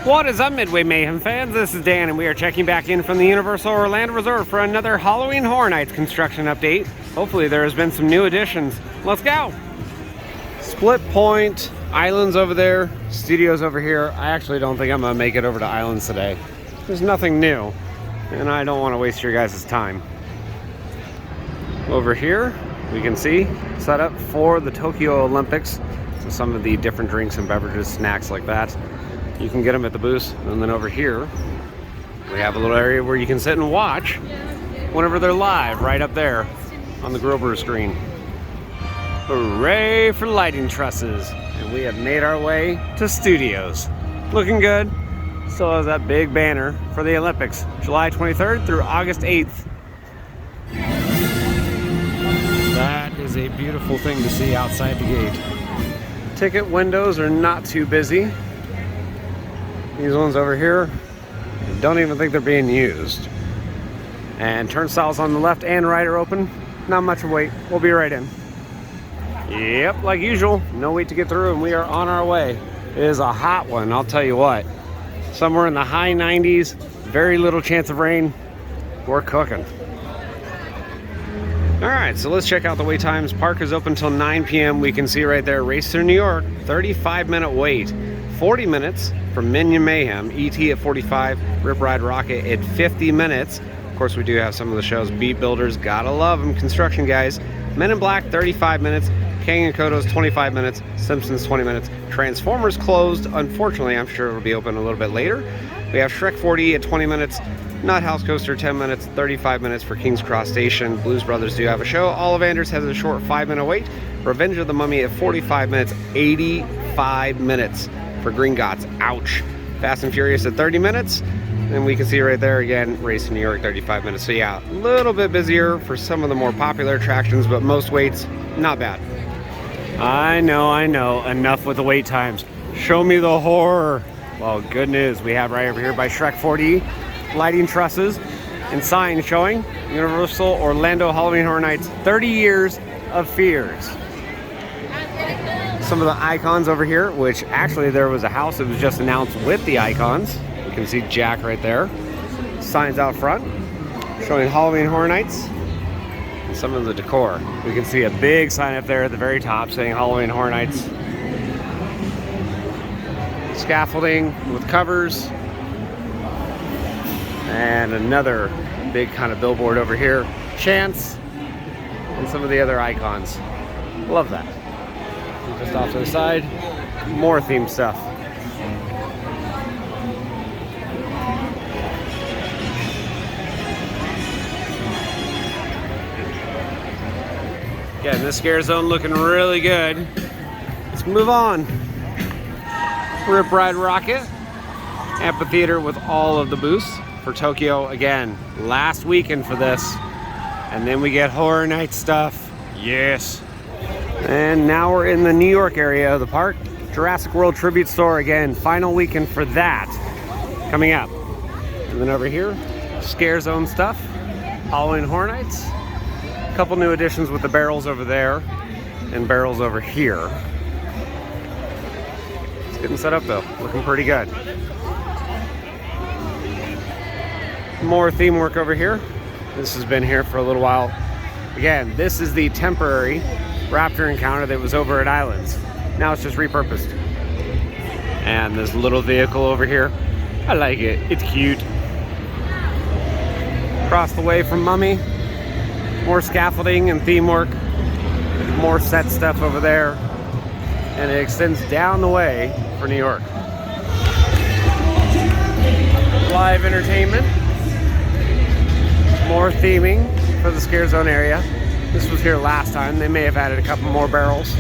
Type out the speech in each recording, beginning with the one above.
What is up, Midway Mayhem fans? This is Dan, and we are checking back in from the Universal Orlando Resort for another Halloween Horror Nights construction update. Hopefully there has been some new additions. Let's go! Split Point, Islands over there, Studios over here. I actually don't think I'm going to make it over to Islands today. There's nothing new, and I don't want to waste your guys' time. Over here, we can see set up for the Tokyo Olympics. So some of the different drinks and beverages, snacks like that. You can get them at the booth. And then over here, we have a little area where you can sit and watch whenever they're live, right up there on the Grill Brew screen. Hooray for lighting trusses. And we have made our way to Studios. Looking good. Still has that big banner for the Olympics, July 23rd through August 8th. That is a beautiful thing to see outside the gate. Ticket windows are not too busy. These ones over here, I don't even think they're being used. And turnstiles on the left and right are open. Not much of a wait. We'll be right in. Yep, like usual, no wait to get through, and we are on our way. It is a hot one, I'll tell you what. Somewhere in the high 90s, very little chance of rain. We're cooking. All right, so let's check out the wait times. Park is open until 9 p.m. We can see right there, Race Through New York, 35-minute wait. 40 minutes for Minion Mayhem, E.T. at 45, Rip Ride Rocket at 50 minutes. Of course, we do have some of the shows. Beat Builders, gotta love them, construction guys. Men in Black, 35 minutes. Kang and Kodo's 25 minutes. Simpsons, 20 minutes. Transformers closed. Unfortunately, I'm sure it'll be open a little bit later. We have Shrek 4D at 20 minutes. Nut House Coaster, 10 minutes. 35 minutes for King's Cross Station. Blues Brothers do have a show. Ollivanders has a short 5-minute wait. Revenge of the Mummy at 45 minutes. 85 minutes for Gringotts. Ouch. Fast and Furious at 30 minutes. And we can see right there again, Race in New York, 35 minutes. So yeah, a little bit busier for some of the more popular attractions, but most waits, not bad. I know. Enough with the wait times. Show me the horror. Well, good news. We have right over here by Shrek 4D, lighting trusses and signs showing Universal Orlando Halloween Horror Nights, 30 Years of Fears. Some of the icons over here, which actually there was a house that was just announced with the icons. You can see Jack right there. Signs out front showing Halloween Horror Nights. And some of the decor. We can see a big sign up there at the very top saying Halloween Horror Nights. Scaffolding with covers. And another big kind of billboard over here. Chance. And some of the other icons. Love that. Just off to the side, more theme stuff. Again, this scare zone looking really good. Let's move on. Rip Ride Rocket, amphitheater with all of the booths for Tokyo. Again, last weekend for this. And then we get Horror Night stuff. Yes. And now we're in the New York area of the park. Jurassic World Tribute Store again. Final weekend for that coming up. And then over here, Scare Zone stuff. Halloween Horror Nights. A couple new additions with the barrels over there and barrels over here. It's getting set up though. Looking pretty good. More theme work over here. This has been here for a little while. Again, this is the temporary Raptor encounter that was over at Islands. Now it's just repurposed. And this little vehicle over here, I like it. It's cute. Across the way from Mummy, more scaffolding and theme work. More set stuff over there. And it extends down the way for New York. Live entertainment. More theming for the Scare Zone area. This was here last time. They may have added a couple more barrels.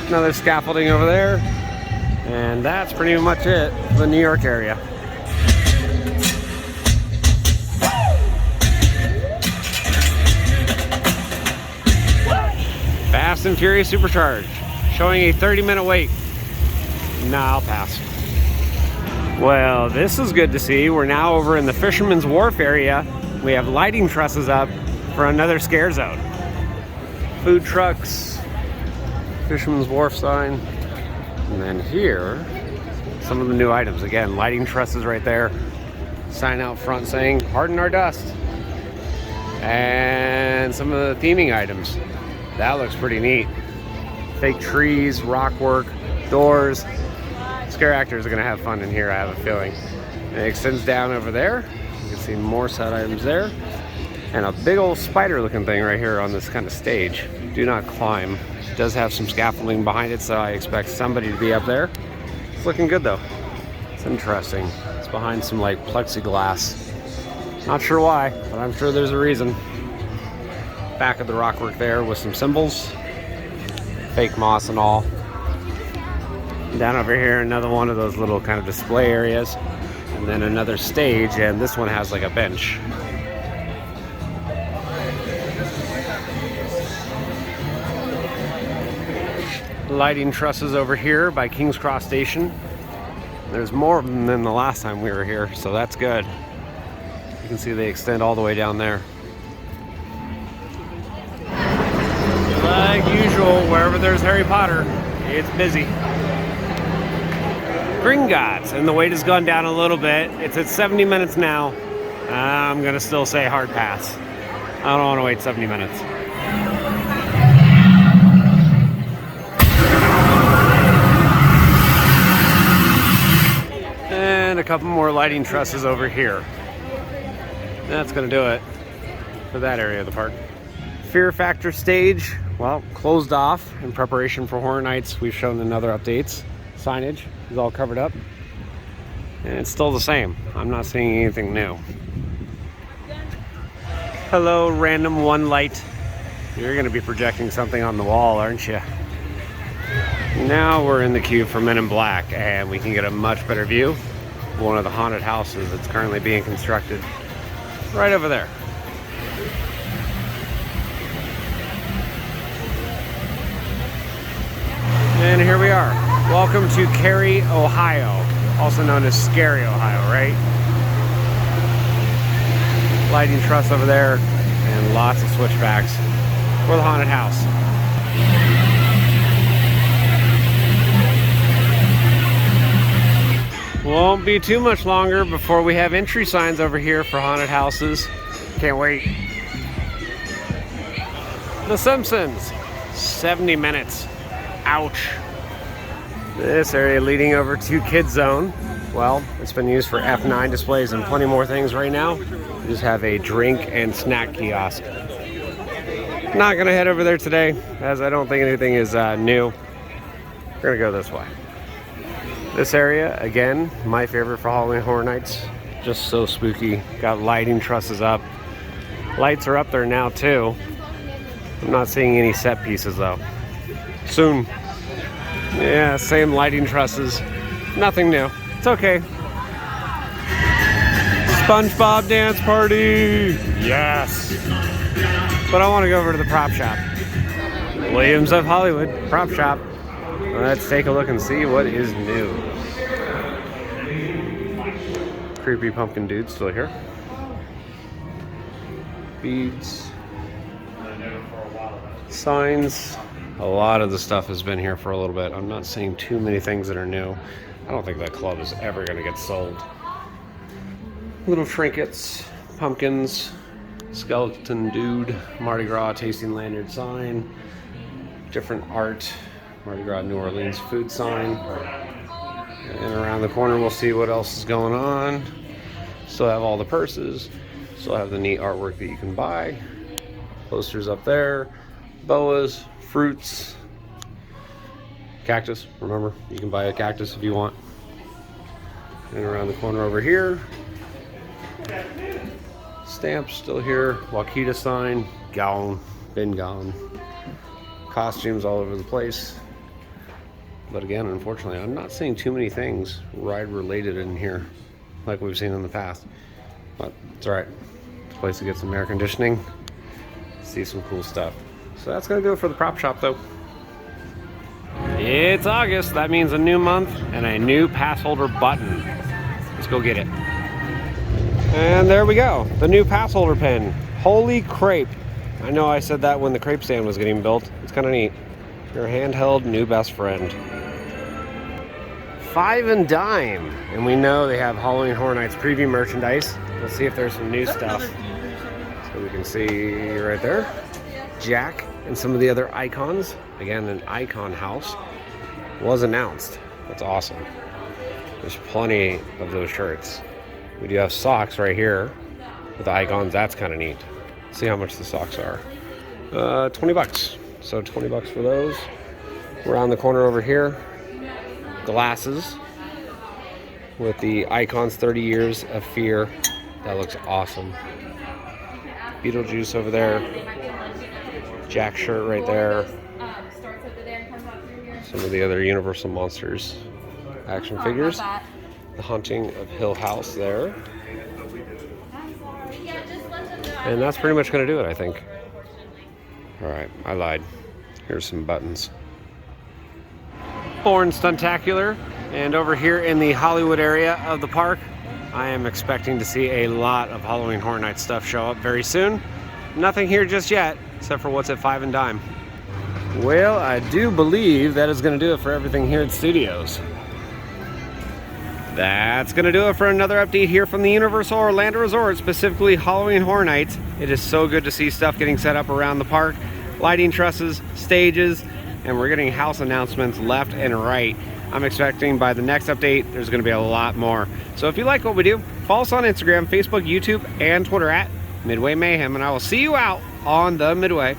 Another scaffolding over there. And that's pretty much it for the New York area. Fast and Furious Supercharged. Showing a 30-minute wait. Nah, I'll pass. Well, this is good to see. We're now over in the Fisherman's Wharf area. We have lighting trusses up for another scare zone. Food trucks, Fisherman's Wharf sign, and then here, some of the new items. Again, lighting trusses right there. Sign out front saying, "Pardon our dust." And some of the theming items. That looks pretty neat. Fake trees, rock work, doors. Scare actors are gonna have fun in here, I have a feeling. And it extends down over there. You can see more set items there. And a big old spider looking thing right here on this kind of stage. Do not climb. It does have some scaffolding behind it, so I expect somebody to be up there. It's looking good though. It's interesting. It's behind some like plexiglass. Not sure why, but I'm sure there's a reason. Back of the rockwork there with some symbols. Fake moss and all. Down over here, another one of those little kind of display areas. And then another stage, and this one has like a bench. Lighting trusses over here by King's Cross Station. There's more of them than the last time we were here, so that's good. You can see they extend all the way down there. Like usual, wherever there's Harry Potter, it's busy. Gringotts, and the wait has gone down a little bit. It's at 70 minutes now. I'm gonna still say hard pass. I don't want to wait 70 minutes. And a couple more lighting trusses over here. That's gonna do it for that area of the park. Fear Factor stage, well, closed off in preparation for Horror Nights. We've shown another updates. Signage is all covered up. And it's still the same. I'm not seeing anything new. Hello, random one light. You're gonna be projecting something on the wall, aren't you? Now we're in the queue for Men in Black, and we can get a much better view of one of the haunted houses that's currently being constructed right over there. And here we are. Welcome to Cary, Ohio, also known as Scary, Ohio, right? Lighting truss over there, and lots of switchbacks for the haunted house. Won't be too much longer before we have entry signs over here for haunted houses. Can't wait. The Simpsons, 70 minutes. Ouch. This area leading over to Kids Zone. Well, it's been used for F9 displays and plenty more things right now. We just have a drink and snack kiosk. Not gonna head over there today, as I don't think anything is new. We're gonna go this way. This area, again, my favorite for Halloween Horror Nights. Just so spooky. Got lighting trusses up. Lights are up there now too. I'm not seeing any set pieces though. Soon. Yeah, same lighting trusses. Nothing new. It's okay. SpongeBob dance party! Yes! But I want to go over to the prop shop. Williams of Hollywood, prop shop. Let's take a look and see what is new. Creepy pumpkin dude still here. Beads. Signs. A lot of the stuff has been here for a little bit. I'm not seeing too many things that are new. I don't think that club is ever going to get sold. Little trinkets, pumpkins, skeleton dude, Mardi Gras tasting lanyard sign, different art, Mardi Gras New Orleans food sign. And around the corner we'll see what else is going on. Still have all the purses. Still have the neat artwork that you can buy. Posters up there, boas, fruits, cactus. Remember, you can buy a cactus if you want. And around the corner over here, stamps still here, Wakita sign, gown, been gone. Costumes all over the place. But again, unfortunately, I'm not seeing too many things ride related in here like we've seen in the past. But it's alright. It's a place to get some air conditioning, see some cool stuff. So that's going to do it for the prop shop though. It's August. That means a new month and a new pass holder button. Let's go get it. And there we go. The new pass holder pin. Holy crepe. I know I said that when the crepe stand was getting built. It's kind of neat. Your handheld new best friend. Five and Dime, and we know they have Halloween Horror Nights preview merchandise. Let's see if there's some new stuff. So we can see right there, Jack and some of the other icons. Again, an icon house was announced. That's awesome. There's plenty of those shirts. We do have socks right here with the icons. That's kind of neat. See how much the socks are. 20 bucks. So 20 bucks for those. Around the corner over here, glasses with the icons 30 Years of Fear. That looks awesome. Beetlejuice over there. Jack shirt right there. Some of the other Universal Monsters action figures. The Haunting of Hill House there. And that's pretty much going to do it, I think. Alright, I lied. Here's some buttons. Born Stuntacular, and over here in the Hollywood area of the park, I am expecting to see a lot of Halloween Horror Nights stuff show up very soon. Nothing here just yet, except for what's at Five and Dime. Well, I do believe that is going to do it for everything here at Studios. That's going to do it for another update here from the Universal Orlando Resort, specifically Halloween Horror Nights. It is so good to see stuff getting set up around the park. Lighting trusses, stages, and we're getting house announcements left and right. I'm expecting by the next update, there's going to be a lot more. So if you like what we do, follow us on Instagram, Facebook, YouTube, and Twitter at Midway Mayhem, and I will see you out on the Midway.